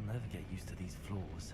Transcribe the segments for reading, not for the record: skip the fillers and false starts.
I'll never get used to these floors.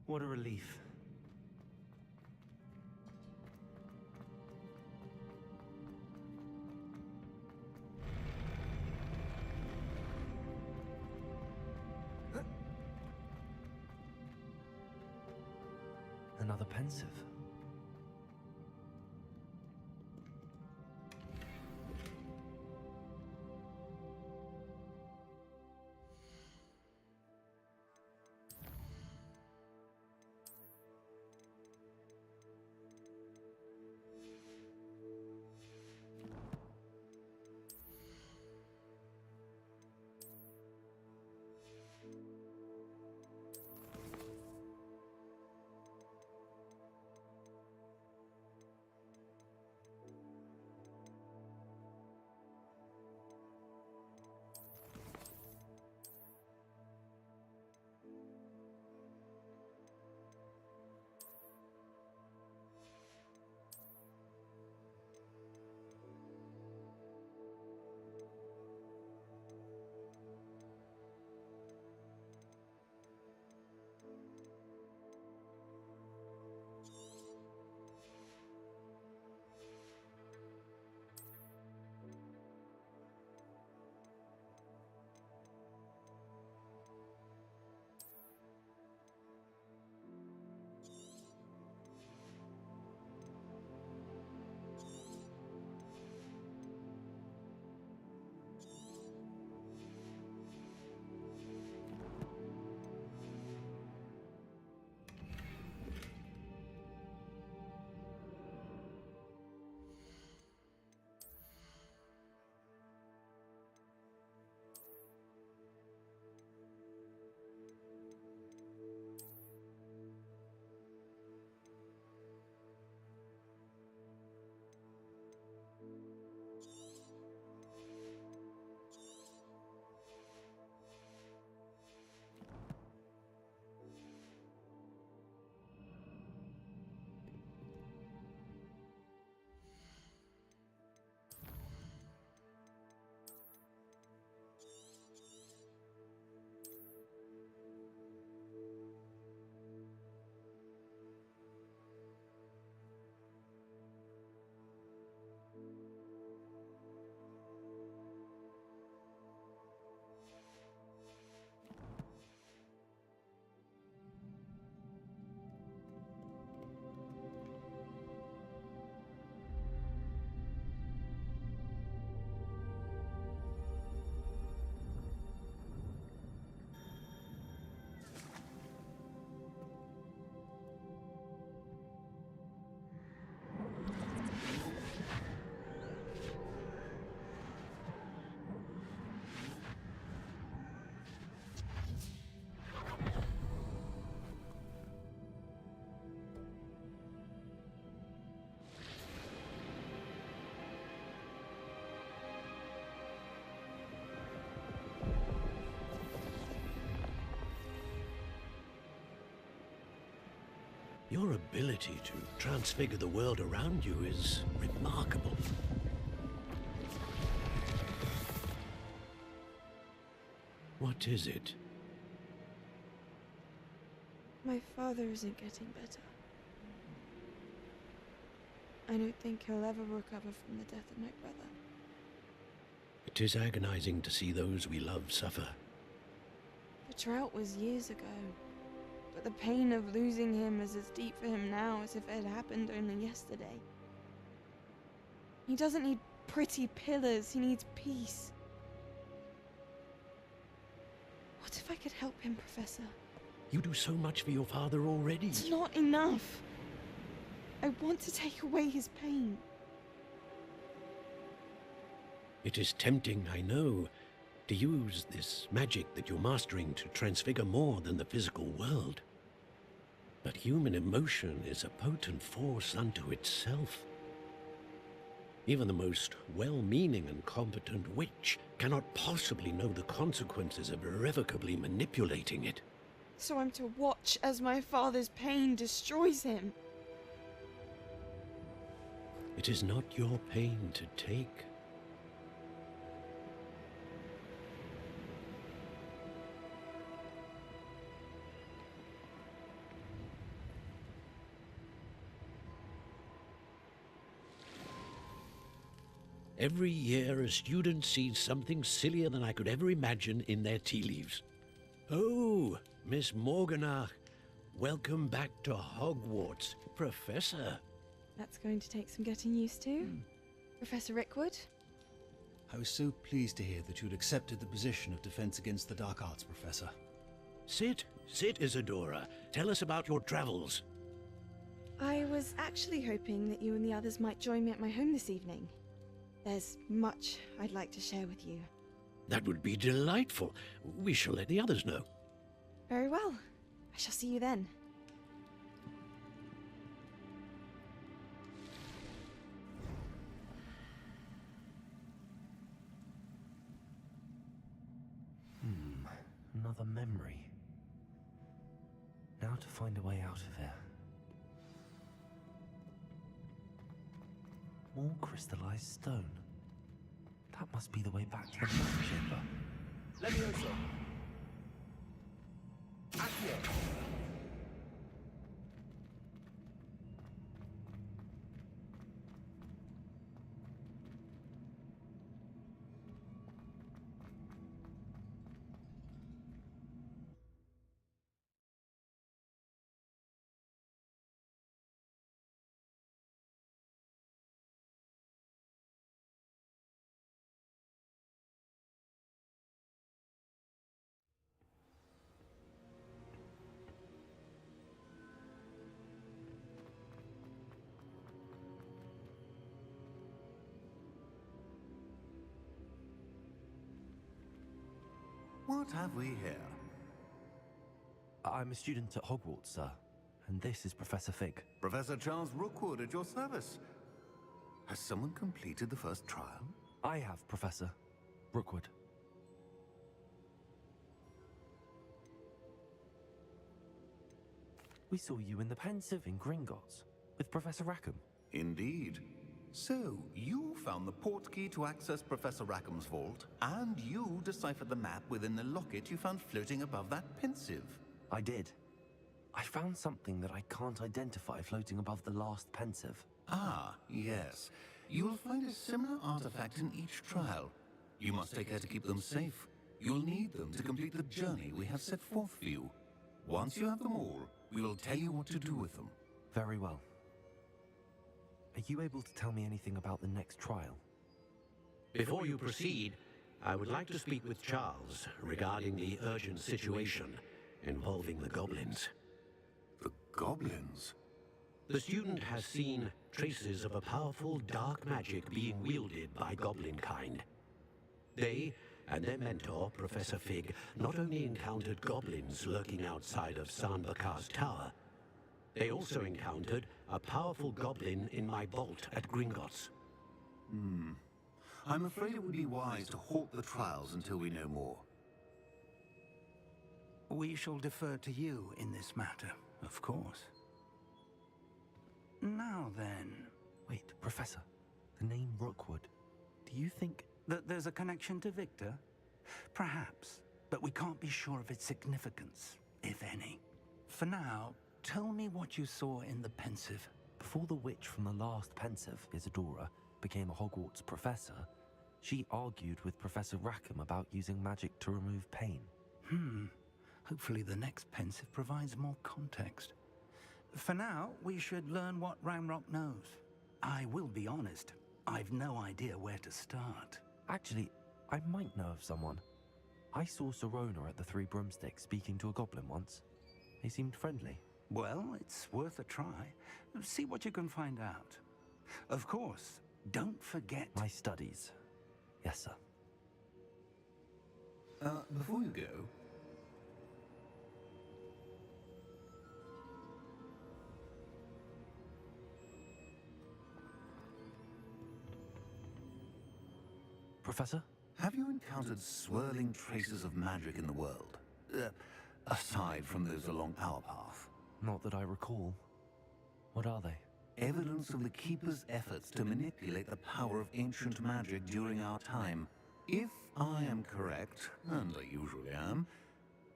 What a relief. Another pensive. Your ability to transfigure the world around you is remarkable. What is it? My father isn't getting better. I don't think he'll ever recover from the death of my brother. It is agonizing to see those we love suffer. The drought was years ago, but the pain of losing him is as deep for him now as if it had happened only yesterday. He doesn't need pretty pillars, he needs peace. What if I could help him, Professor? You do so much for your father already. It's not enough. I want to take away his pain. It is tempting, I know, to use this magic that you're mastering to transfigure more than the physical world. But human emotion is a potent force unto itself. Even the most well-meaning and competent witch cannot possibly know the consequences of irrevocably manipulating it. So I'm to watch as my father's pain destroys him. It is not your pain to take. Every year a student sees something sillier than I could ever imagine in their tea leaves. Oh, Miss Morganach, welcome back to Hogwarts, Professor. That's going to take some getting used to. Professor Rickwood? I was so pleased to hear that you'd accepted the position of Defense Against the Dark Arts, Professor. Sit, Isadora. Tell us about your travels. I was actually hoping that you and the others might join me at my home this evening. There's much I'd like to share with you. That would be delightful. We shall let the others know. Very well. I shall see you then. Another memory. Now to find a way out of here. More crystallized stone. That must be the way back to the map chamber. Levioso. Accio. What have we here? I'm a student at Hogwarts, sir. And this is Professor Fig. Professor Charles Rookwood at your service. Has someone completed the first trial? I have, Professor. Rookwood. We saw you in the Pensive in Gringotts with Professor Rackham. Indeed. So, you found the portkey to access Professor Rackham's vault, and you deciphered the map within the locket you found floating above that Pensive. I did. I found something that I can't identify floating above the last Pensive. Ah, yes. You will find a similar artifact in each trial. You must take care to keep them safe. You'll need them to complete the journey we have set forth for you. Once you have them all, we will tell you what to do with them. Very well. Are you able to tell me anything about the next trial? Before you proceed, I would like to speak with Charles regarding the urgent situation involving the goblins. The goblins? The student has seen traces of a powerful dark magic being wielded by goblin kind. They and their mentor, Professor Fig, not only encountered goblins lurking outside of Sanbakar's tower, they also encountered a powerful goblin in my vault at Gringotts. I'm afraid it would be wise to halt the trials until we know more. We shall defer to you in this matter, of course. Now then... Wait, Professor. The name Rookwood. Do you think... that there's a connection to Victor? Perhaps, but we can't be sure of its significance, if any. For now, tell me what you saw in the Pensive. Before the witch from the last Pensive, Isadora, became a Hogwarts professor, she argued with Professor Rackham about using magic to remove pain. Hopefully the next Pensive provides more context. For now, we should learn what Ramrock knows. I will be honest, I've no idea where to start. Actually, I might know of someone. I saw Serona at the Three Broomsticks speaking to a goblin once. They seemed friendly. Well, it's worth a try. See what you can find out. Of course, don't forget... My studies. Yes, sir. Before you go... Professor? Have you encountered swirling traces of magic in the world? Aside from those along our path. Not that I recall. What are they? Evidence of the Keeper's efforts to manipulate the power of ancient magic during our time. If I am correct, and I usually am,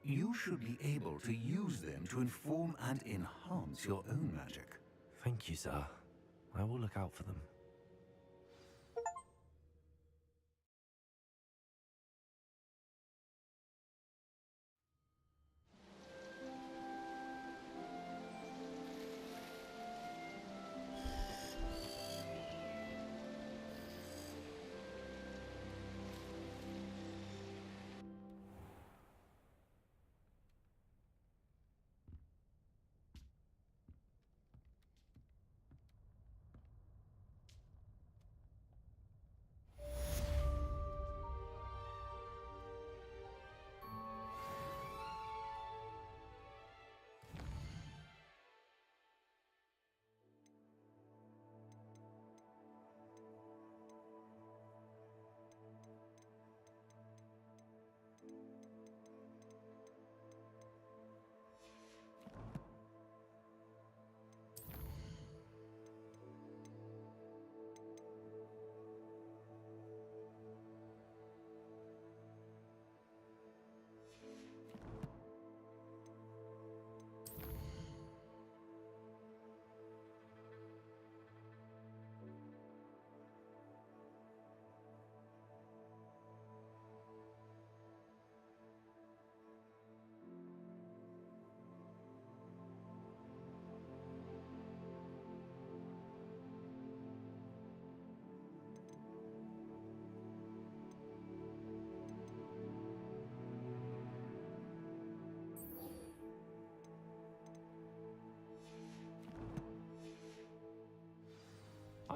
you should be able to use them to inform and enhance your own magic. Thank you, sir. I will look out for them.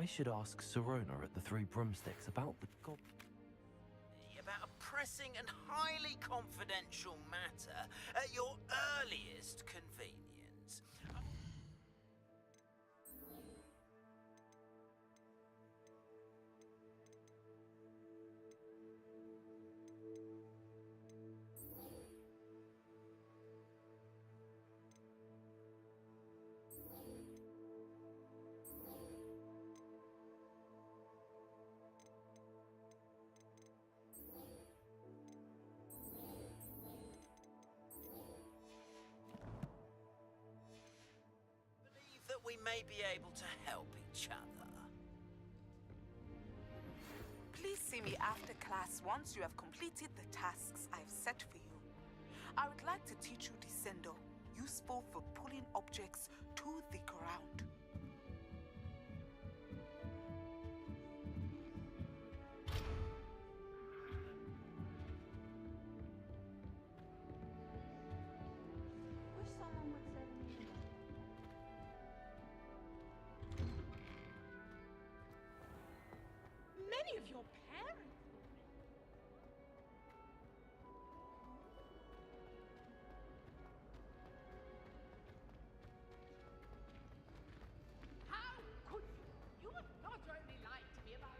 should ask Sirona at the Three Broomsticks about the gob. About a pressing and highly confidential matter at your earliest convenience. That we may be able to help each other. Please see me after class once you have completed the tasks I've set for you. I would like to teach you Descendo, useful for pulling objects to the ground. Wish someone would send me. Many of your parents. How could you? You would not only lie to me about.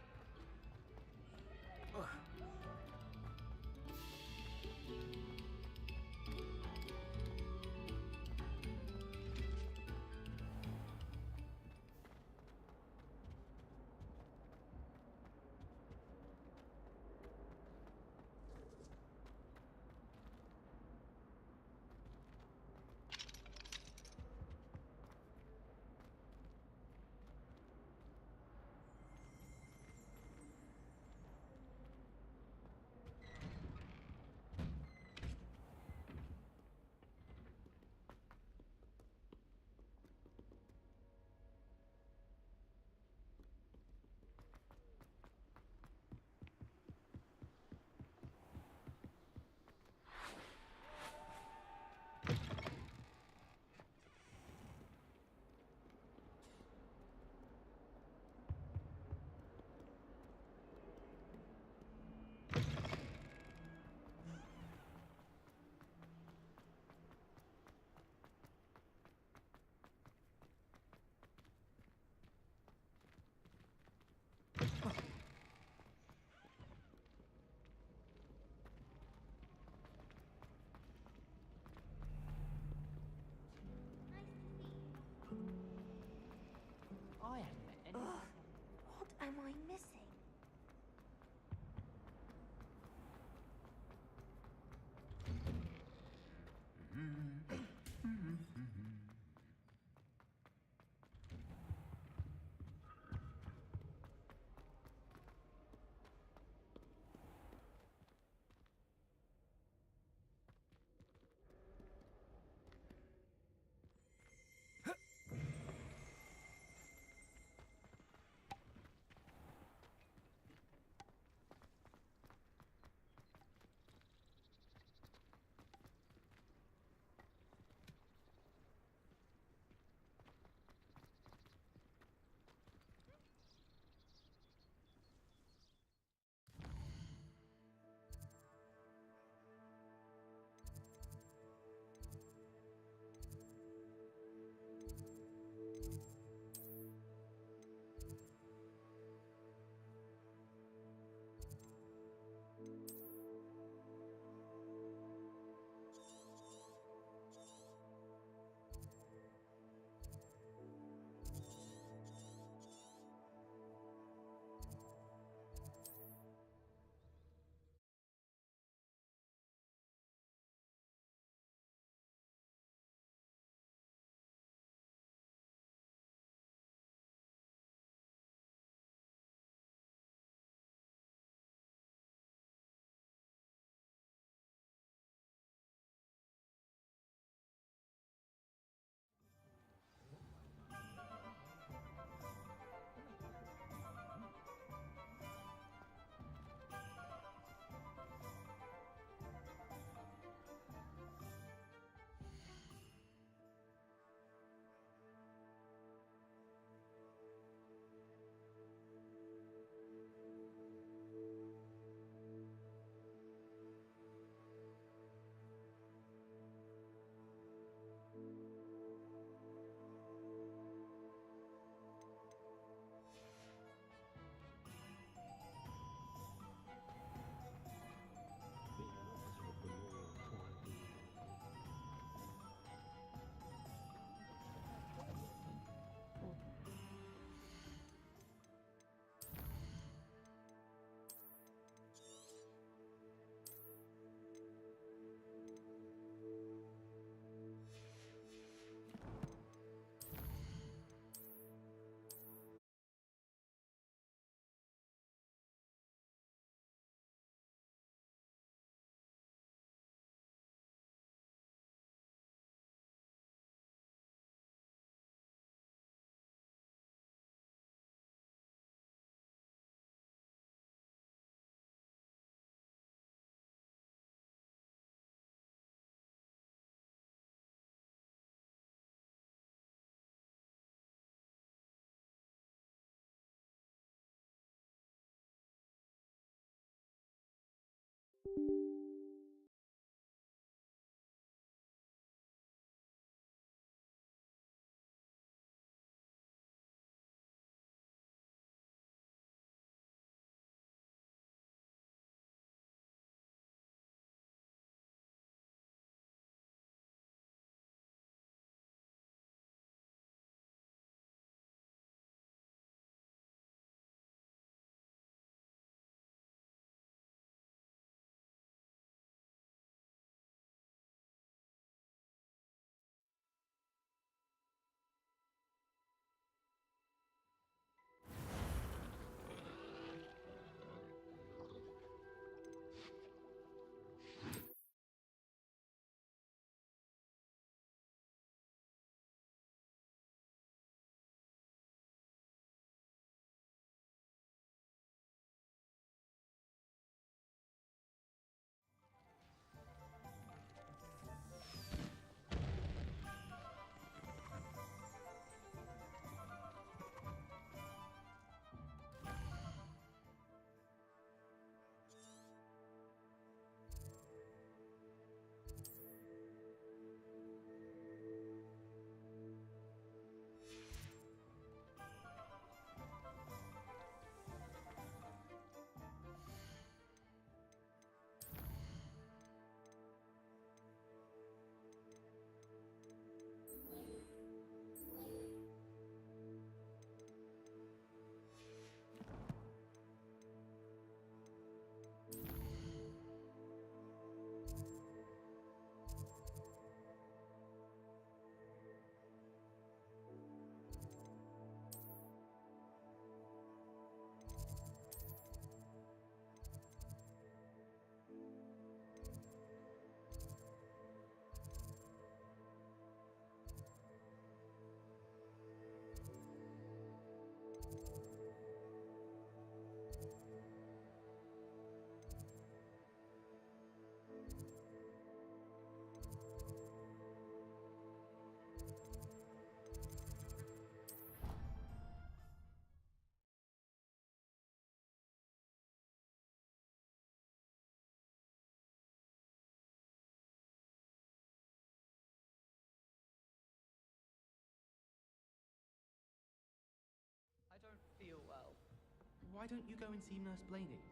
Why don't you go and see Nurse Blaney?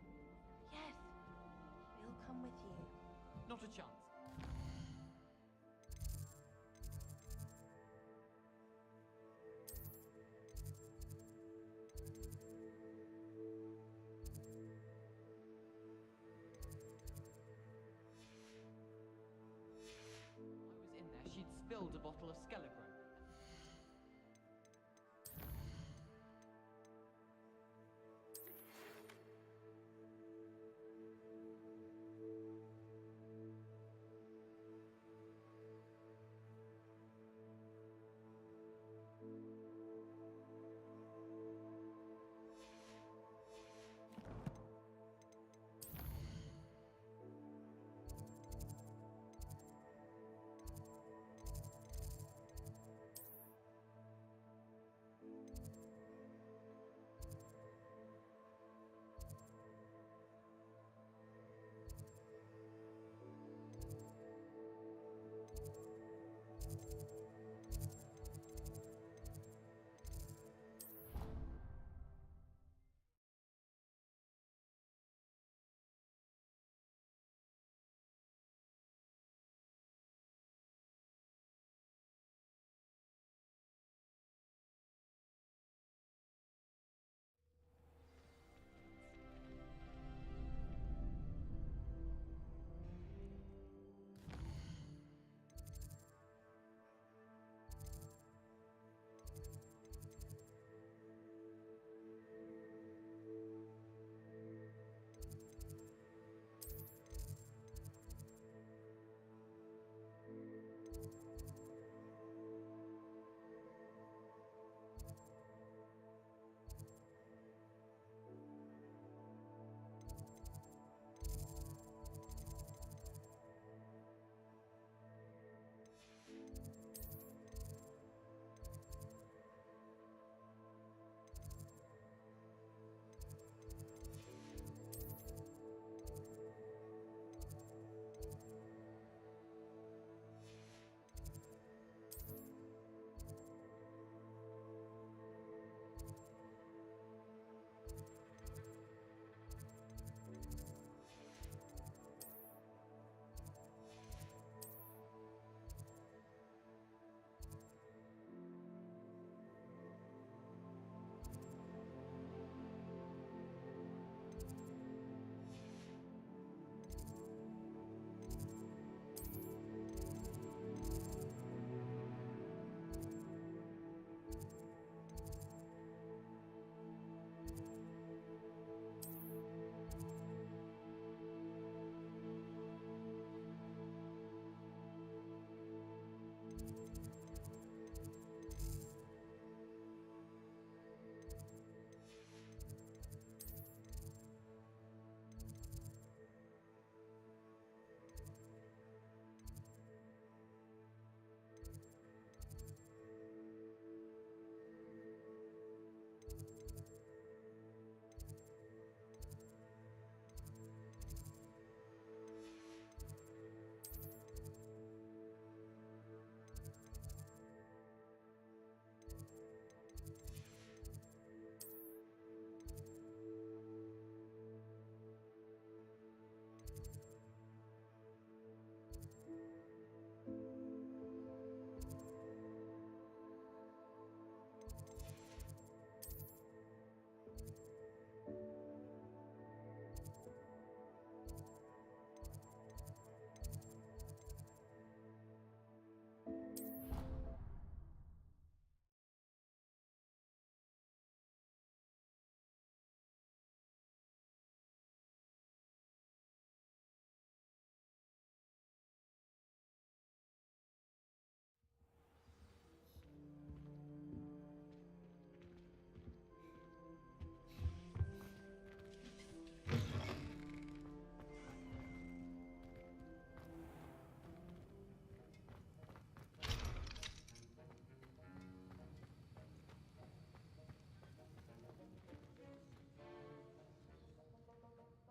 Yes, we'll come with you. Not a chance. I was in there. She'd spilled a bottle of Skelegro.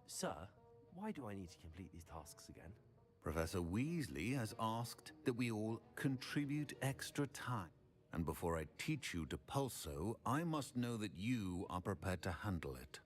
Sir, why do I need to complete these tasks again? Professor Weasley has asked that we all contribute extra time. And before I teach you to pulso, I must know that you are prepared to handle it.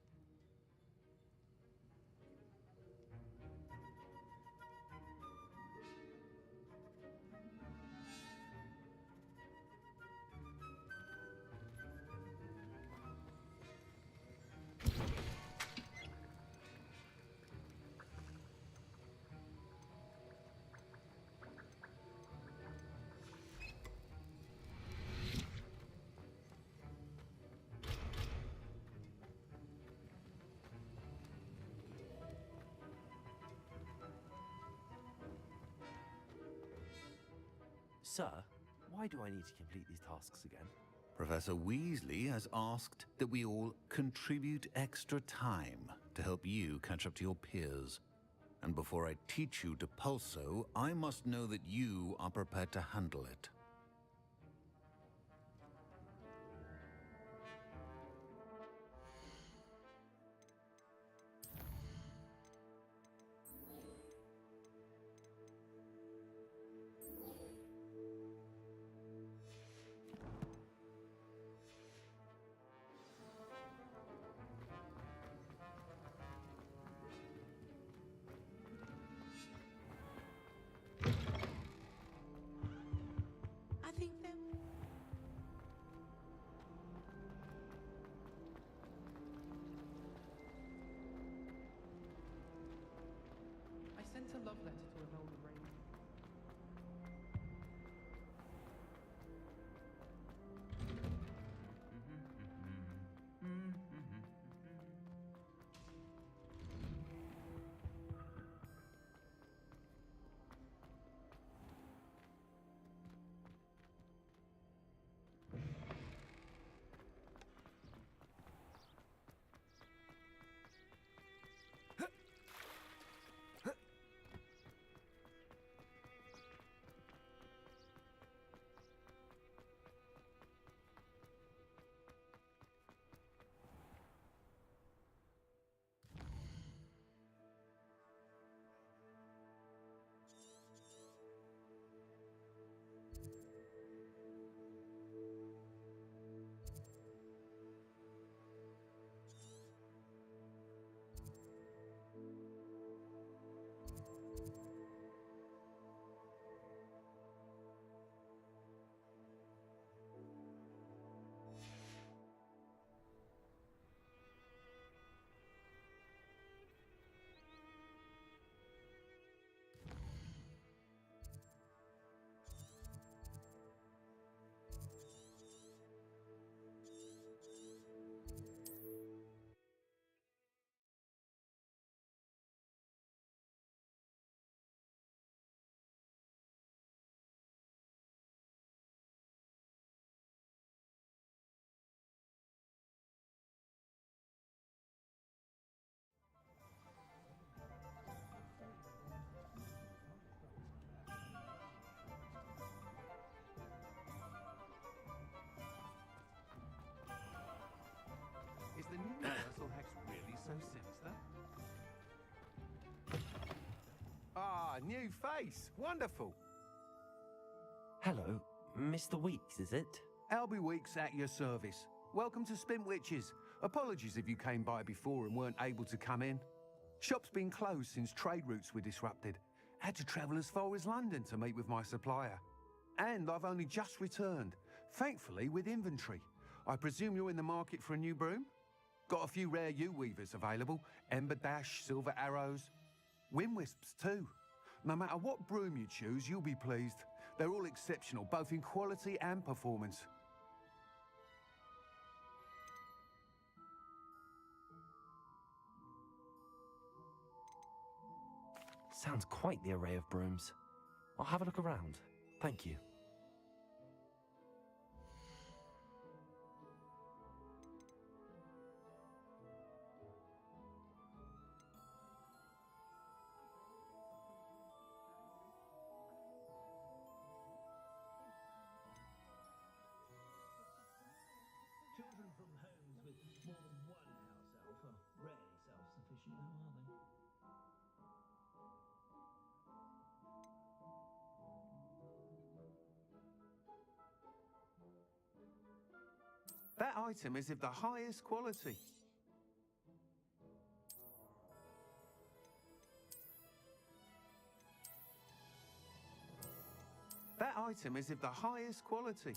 Sir, why do I need to complete these tasks again? Professor Weasley has asked that we all contribute extra time to help you catch up to your peers. And before I teach you to pulso, I must know that you are prepared to handle it. I think that I sent a love letter to Enola Rain. Is the new universal hex really so sinister? Ah, new face. Wonderful. Hello, Mr. Weeks, is it? Albie Weeks at your service. Welcome to Spint Witches. Apologies if you came by before and weren't able to come in. Shop's been closed since trade routes were disrupted. Had to travel as far as London to meet with my supplier. And I've only just returned, thankfully with inventory. I presume you're in the market for a new broom? Got a few rare U-weavers available. Ember Dash, Silver Arrows. Wind Wisps too. No matter what broom you choose, you'll be pleased. They're all exceptional, both in quality and performance. Sounds quite the array of brooms. I'll have a look around. Thank you. Children from homes with more than one house elf are rarely self-sufficient now, are they? That item is of the highest quality. That item is of the highest quality.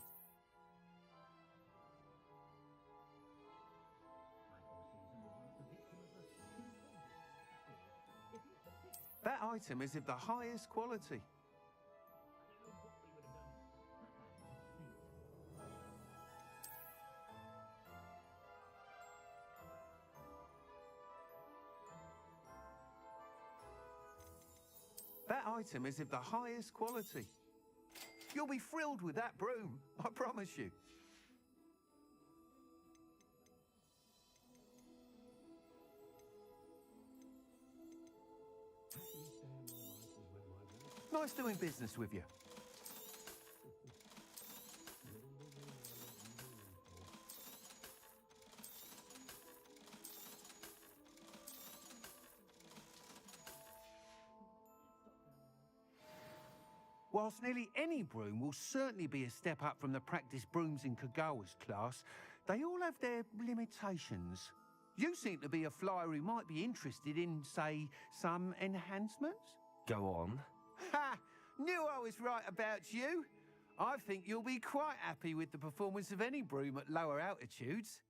That item is of the highest quality. That item is of the highest quality. You'll be thrilled with that broom, I promise you. Nice doing business with you. Whilst nearly any broom will certainly be a step up from the practice brooms in Kagawa's class, they all have their limitations. You seem to be a flyer who might be interested in, say, some enhancements? Go on. Ha! Knew I was right about you. I think you'll be quite happy with the performance of any broom at lower altitudes.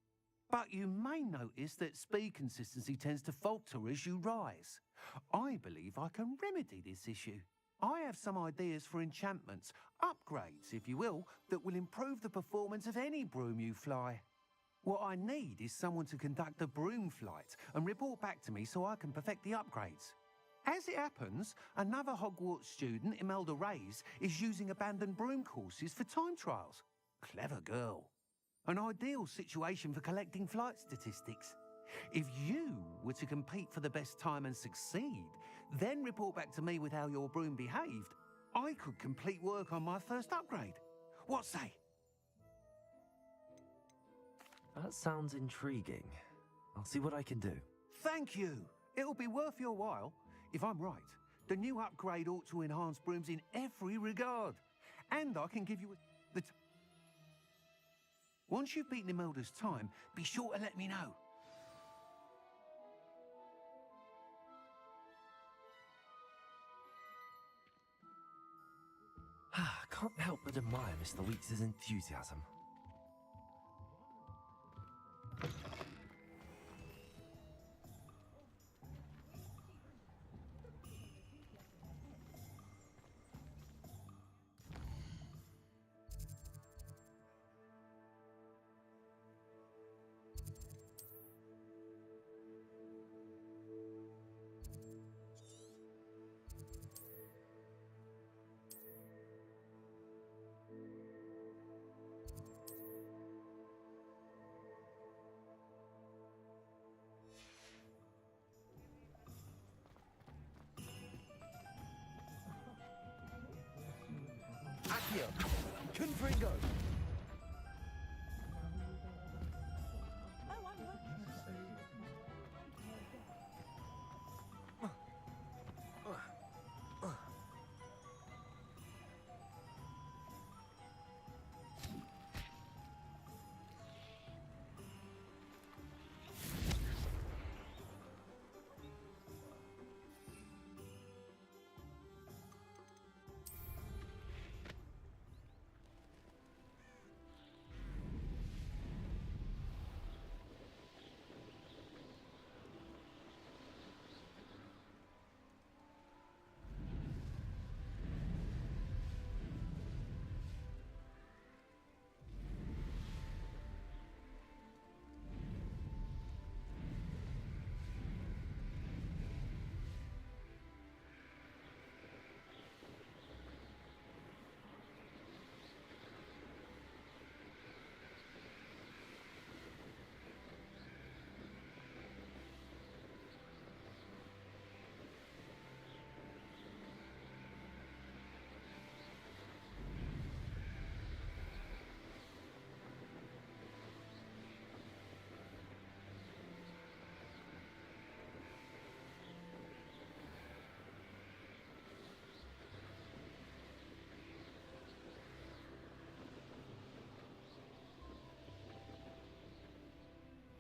But you may notice that speed consistency tends to falter as you rise. I believe I can remedy this issue. I have some ideas for enchantments, upgrades, if you will, that will improve the performance of any broom you fly. What I need is someone to conduct a broom flight and report back to me so I can perfect the upgrades. As it happens, another Hogwarts student, Imelda Reyes, is using abandoned broom courses for time trials. Clever girl. An ideal situation for collecting flight statistics. If you were to compete for the best time and succeed, then report back to me with how your broom behaved, I could complete work on my first upgrade. What say? That sounds intriguing. I'll see what I can do. Thank you. It'll be worth your while. If I'm right, the new upgrade ought to enhance brooms in every regard. And I can give you Once you've beaten Imelda's time, be sure to let me know. Can't help but admire Mr. Weeks' enthusiasm. Accio, Confringo.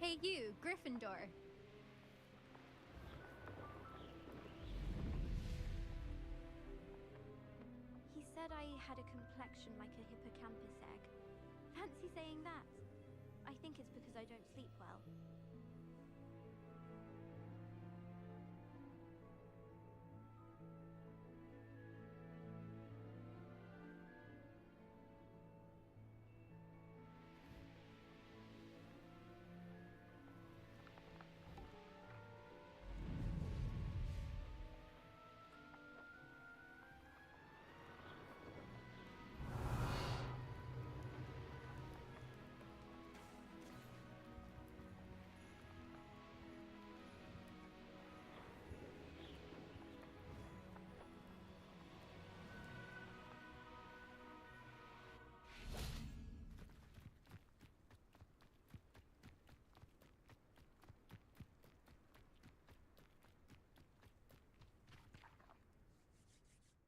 Hey you, Gryffindor. He said I had a complexion like a hippocampus egg. Fancy saying that? I think it's because I don't sleep well.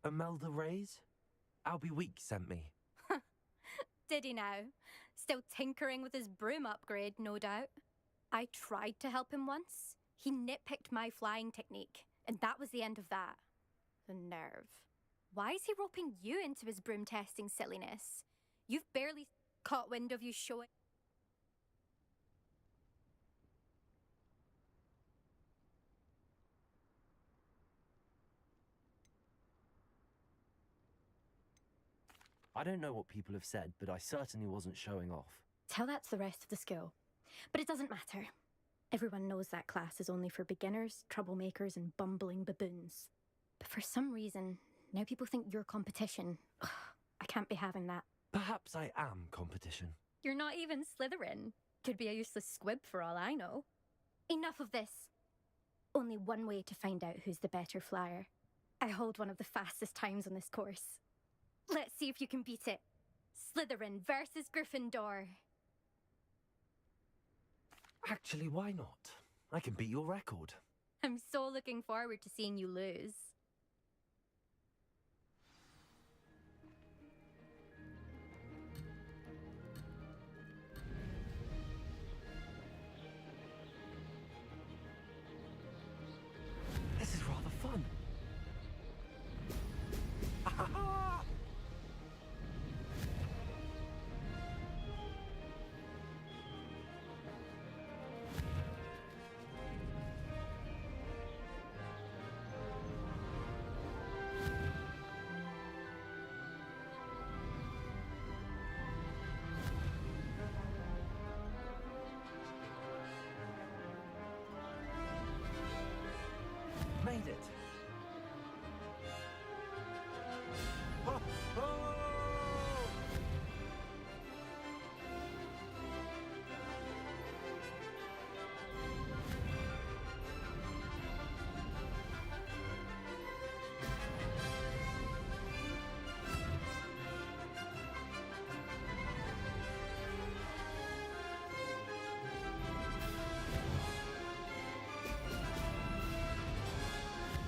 Imelda Reyes? Albie Week sent me. Did he now? Still tinkering with his broom upgrade, no doubt. I tried to help him once. He nitpicked my flying technique, and that was the end of that. The nerve. Why is he roping you into his broom testing silliness? You've barely caught wind of you showing... I don't know what people have said, but I certainly wasn't showing off. Tell that to the rest of the school. But it doesn't matter. Everyone knows that class is only for beginners, troublemakers, and bumbling baboons. But for some reason, now people think you're competition. Ugh, I can't be having that. Perhaps I am competition. You're not even Slytherin. Could be a useless squib for all I know. Enough of this. Only one way to find out who's the better flyer. I hold one of the fastest times on this course. Let's see if you can beat it. Slytherin versus Gryffindor. Actually, why not? I can beat your record. I'm so looking forward to seeing you lose. This is rather fun. Made it. Oh, oh!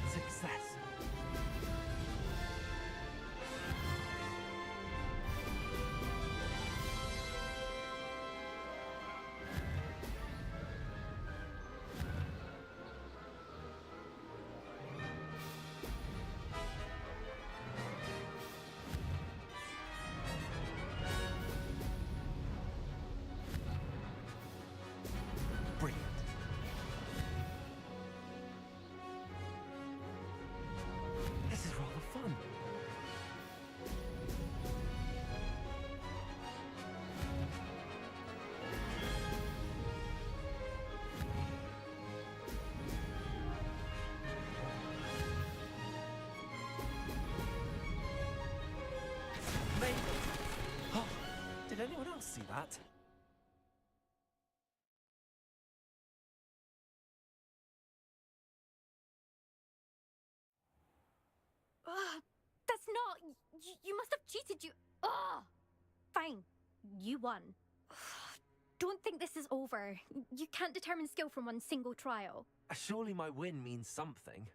Success. Brilliant. This is rather fun. Made it. Oh, did anyone else see that? That's not... You must have cheated, you... Ugh! Fine. You won. Don't think this is over. You can't determine skill from one single trial. Surely my win means something.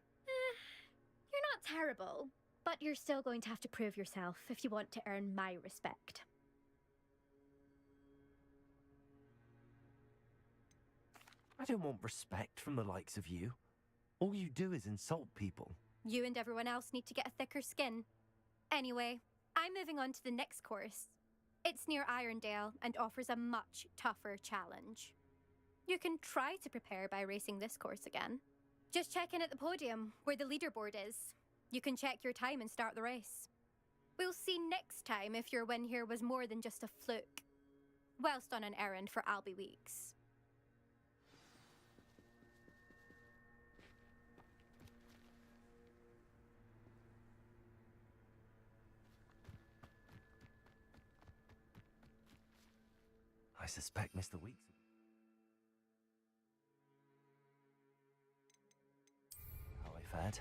You're not terrible, but you're still going to have to prove yourself if you want to earn my respect. I don't want respect from the likes of you. All you do is insult people. You and everyone else need to get a thicker skin. Anyway, I'm moving on to the next course. It's near Irondale and offers a much tougher challenge. You can try to prepare by racing this course again. Just check in at the podium, where the leaderboard is. You can check your time and start the race. We'll see next time if your win here was more than just a fluke. Whilst on an errand for Albie Weeks. I suspect Mr. Weeks. How I fared?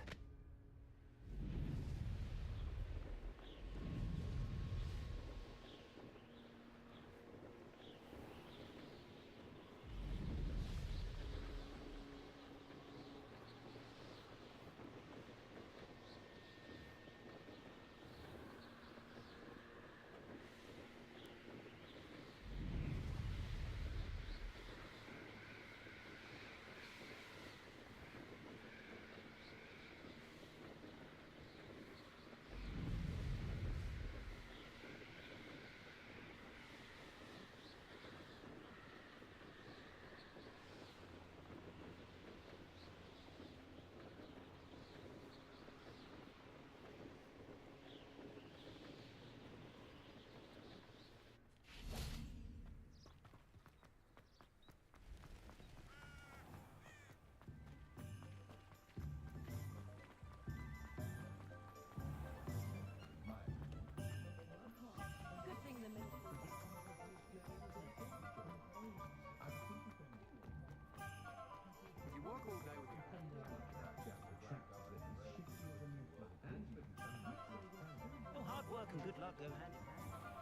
and good luck go hand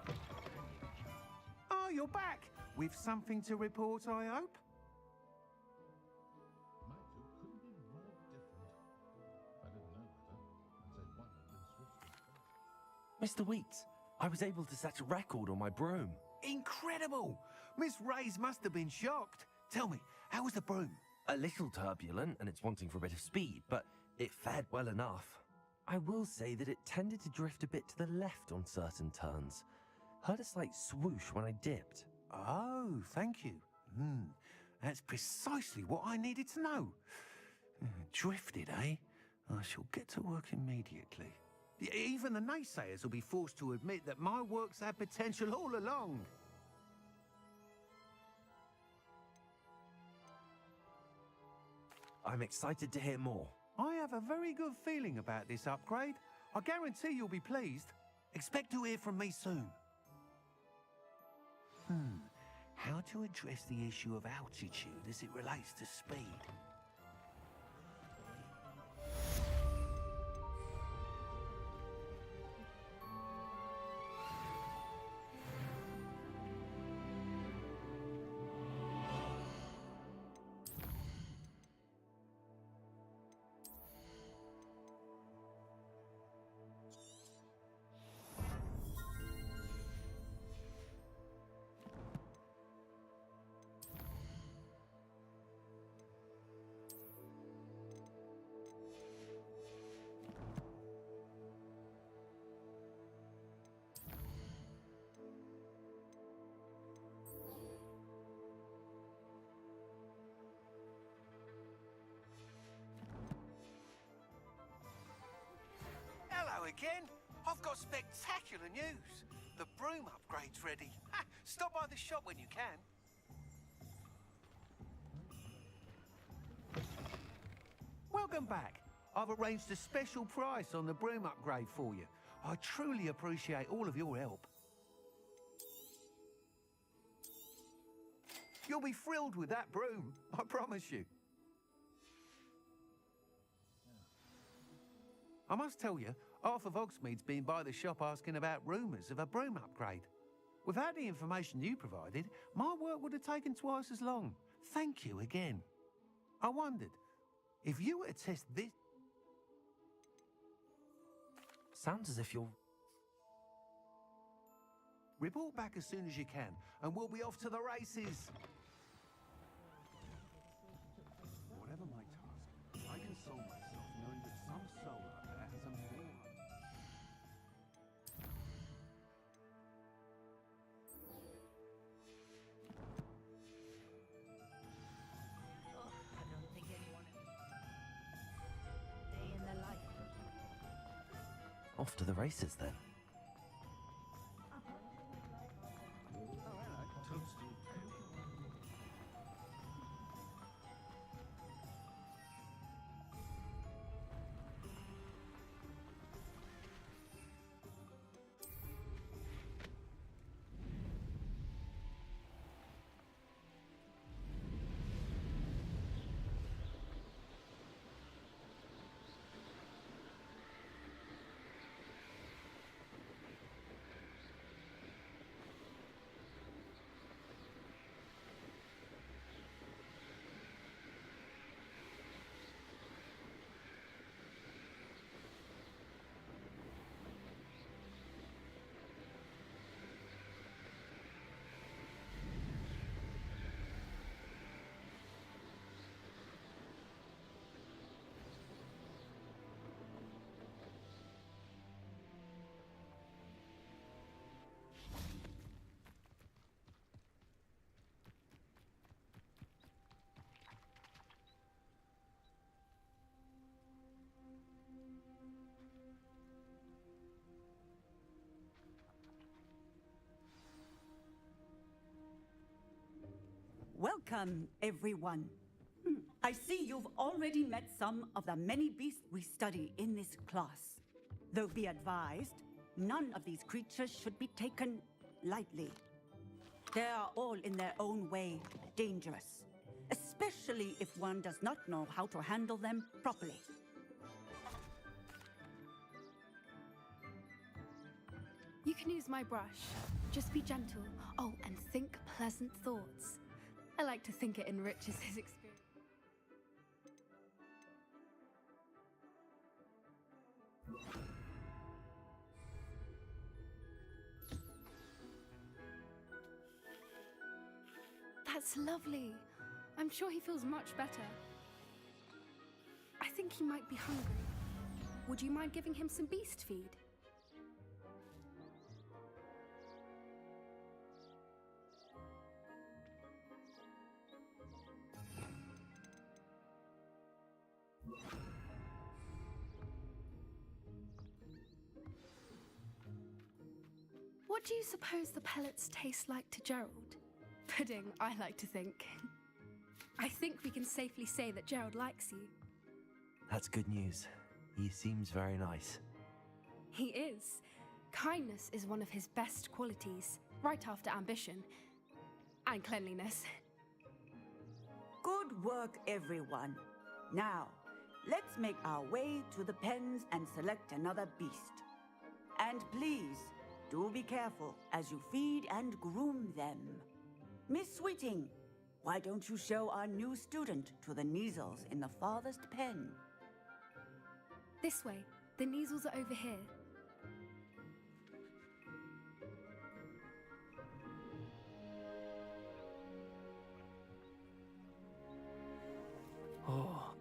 in hand. Oh, you're back! With something to report, I hope? Mr. Weeks, I was able to set a record on my broom. Incredible! Miss Reyes must have been shocked. Tell me, how was the broom? A little turbulent and it's wanting for a bit of speed, but it fared well enough. I will say that it tended to drift a bit to the left on certain turns. Heard a slight swoosh when I dipped. Oh, thank you. That's precisely what I needed to know. Drifted, eh? I shall get to work immediately. Even the naysayers will be forced to admit that my work's had potential all along. I'm excited to hear more. I have a very good feeling about this upgrade. I guarantee you'll be pleased. Expect to hear from me soon. How to address the issue of altitude as it relates to speed? Hello again. I've got spectacular news. The broom upgrade's ready. Stop by the shop when you can. Welcome back. I've arranged a special price on the broom upgrade for you. I truly appreciate all of your help. You'll be thrilled with that broom, I promise you. I must tell you, half of Hogsmeade's been by the shop asking about rumours of a broom upgrade. Without the information you provided, my work would have taken twice as long. Thank you again. I wondered, if you were to test this... Sounds as if you're... Report back as soon as you can, and we'll be off to the races. Whatever my task, I console myself knowing that some soul out there has a more... I don't think anyone day in their life. Off to the races then. Welcome, everyone. I see you've already met some of the many beasts we study in this class. Though be advised, none of these creatures should be taken lightly. They are all in their own way dangerous, especially if one does not know how to handle them properly. can use my brush. Just be gentle. Oh, and think pleasant thoughts. I like to think it enriches his experience. That's lovely. I'm sure he feels much better. I think he might be hungry. Would you mind giving him some beast feed? What do you suppose the pellets taste like to Gerald? Pudding, I like to think. I think we can safely say that Gerald likes you. That's good news. He seems very nice. He is. Kindness is one of his best qualities, right after ambition and cleanliness. Good work, everyone. Now, let's make our way to the pens and select another beast. And please, do be careful as you feed and groom them. Miss Sweeting, why don't you show our new student to the Neasels in the farthest pen? This way. The Neasels are over here. Oh,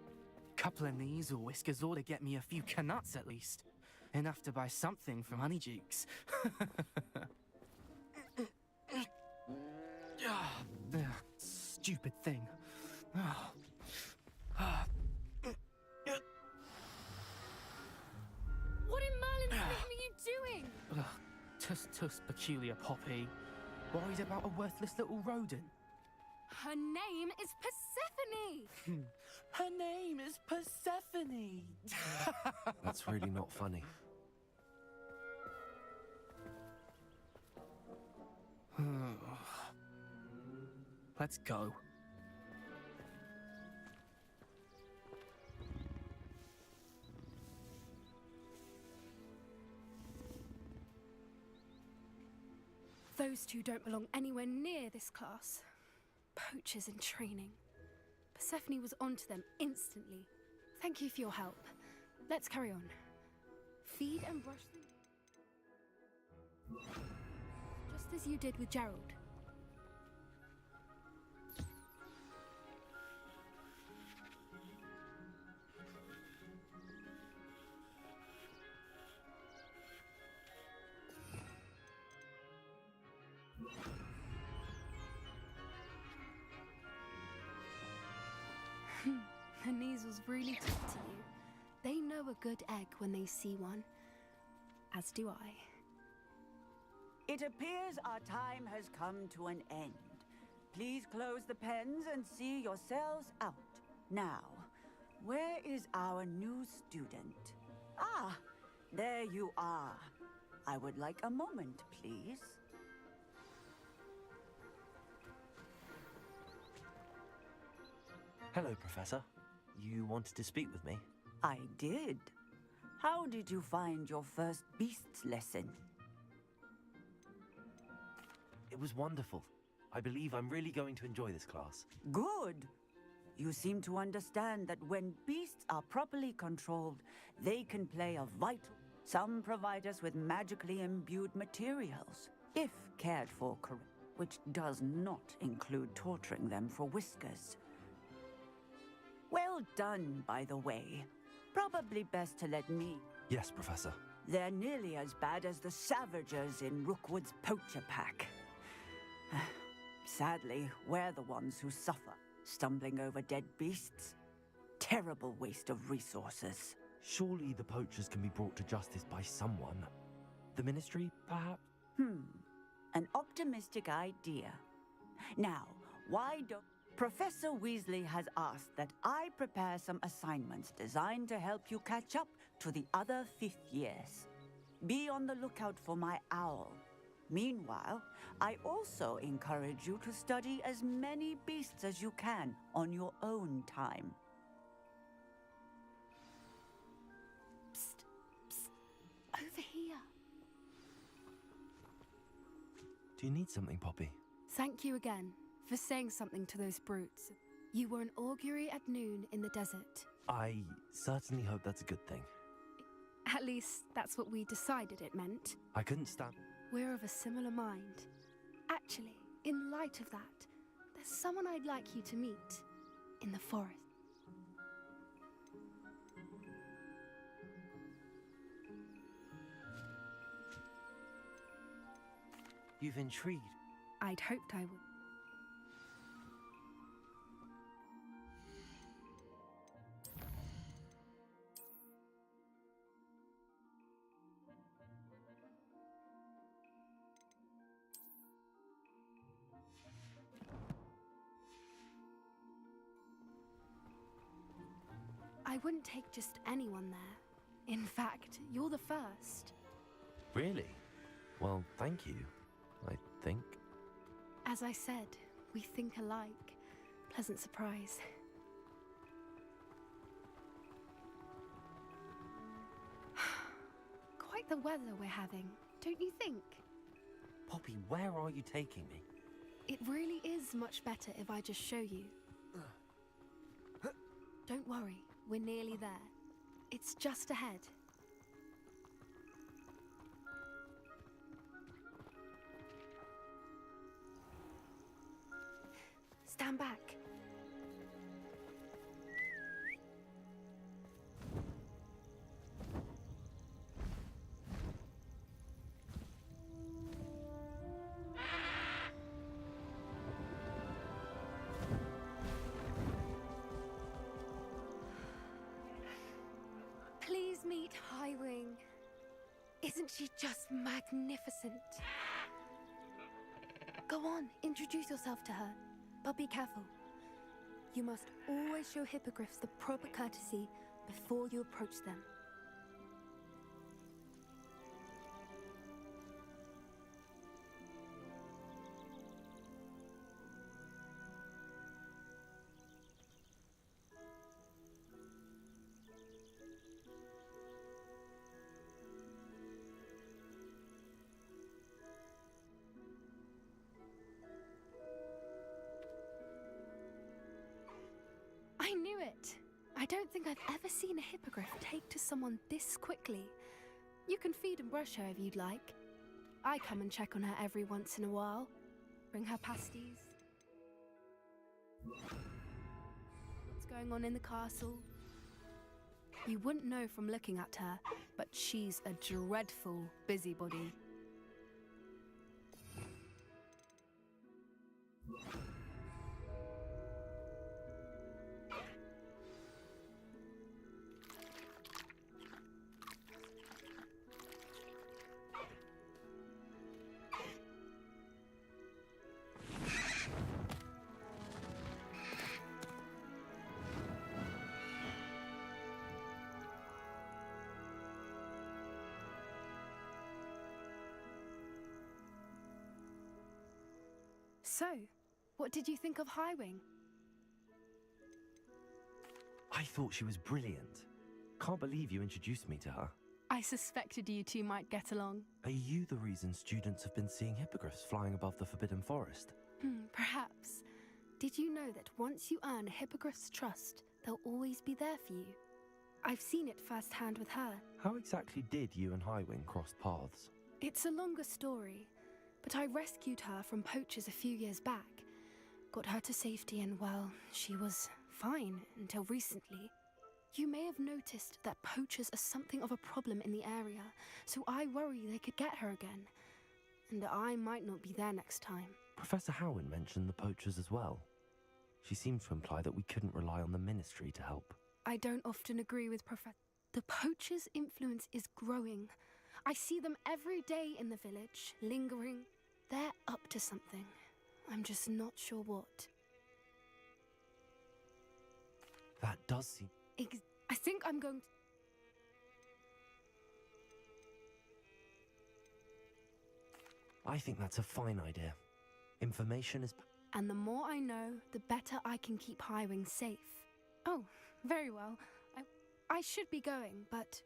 couple of Neasel whiskers ought to get me a few canuts at least. Enough to buy something from Honeydukes. Stupid thing. What in Merlin's name are you doing? Tuss, peculiar Poppy. Worried about a worthless little rodent. Her name is Persephone! Her name is Persephone! That's really not funny. Let's go. Those two don't belong anywhere near this class. Poachers in training. Persephone was onto them instantly. Thank you for your help. Let's carry on. Feed and brush them. Just as you did with Gerald. The Neasels really talk to you. They know a good egg when they see one. As do I. It appears our time has come to an end. Please close the pens and see yourselves out. Now, where is our new student? Ah, there you are. I would like a moment, please. Hello, Professor. You wanted to speak with me? I did. How did you find your first beasts lesson? It was wonderful. I believe I'm really going to enjoy this class. Good. You seem to understand that when beasts are properly controlled, they can play a vital. Some provide us with magically imbued materials, if cared for correctly, which does not include torturing them for whiskers. Well done, by the way. Probably best to let me. Yes, Professor. They're nearly as bad as the Savagers in Rookwood's poacher pack. Sadly, we're the ones who suffer, stumbling over dead beasts. Terrible waste of resources. Surely the poachers can be brought to justice by someone. The Ministry, perhaps? An optimistic idea. Now, why don't... Professor Weasley has asked that I prepare some assignments designed to help you catch up to the other 5th years. Be on the lookout for my owl. Meanwhile, I also encourage you to study as many beasts as you can on your own time. Psst, psst, over here. Do you need something, Poppy? Thank you again for saying something to those brutes. You were an augury at noon in the desert. I certainly hope that's a good thing. At least, that's what we decided it meant. I couldn't stand... We're of a similar mind. Actually, in light of that, there's someone I'd like you to meet in the forest. You've intrigued. I'd hoped I would. I wouldn't take just anyone there. In fact, you're the first. Really? Well, thank you, I think. As I said, we think alike. Pleasant surprise. Quite the weather we're having, don't you think? Poppy, where are you taking me? It really is much better if I just show you. Don't worry, we're nearly there. It's just ahead. Stand back. Please meet Highwing. Isn't she just magnificent? Go on, introduce yourself to her. But be careful. You must always show hippogriffs the proper courtesy before you approach them. I knew it! I don't think I've ever seen a hippogriff take to someone this quickly. You can feed and brush her if you'd like. I come and check on her every once in a while. Bring her pasties. What's going on in the castle? You wouldn't know from looking at her, but she's a dreadful busybody. So, what did you think of Highwing? I thought she was brilliant. Can't believe you introduced me to her. I suspected you two might get along. Are you the reason students have been seeing hippogriffs flying above the Forbidden Forest? Perhaps. Did you know that once you earn a hippogriff's trust, they'll always be there for you? I've seen it firsthand with her. How exactly did you and Highwing cross paths? It's a longer story, but I rescued her from poachers a few years back. Got her to safety and, well, she was fine until recently. You may have noticed that poachers are something of a problem in the area, so I worry they could get her again. And I might not be there next time. Professor Howin mentioned the poachers as well. She seemed to imply that we couldn't rely on the Ministry to help. I don't often agree with The poachers' influence is growing. I see them every day in the village, lingering. They're up to something. I'm just not sure what. That does seem... I think I'm going to... I think that's a fine idea. Information is... And the more I know, the better I can keep Highwing safe. Oh, very well. I should be going, but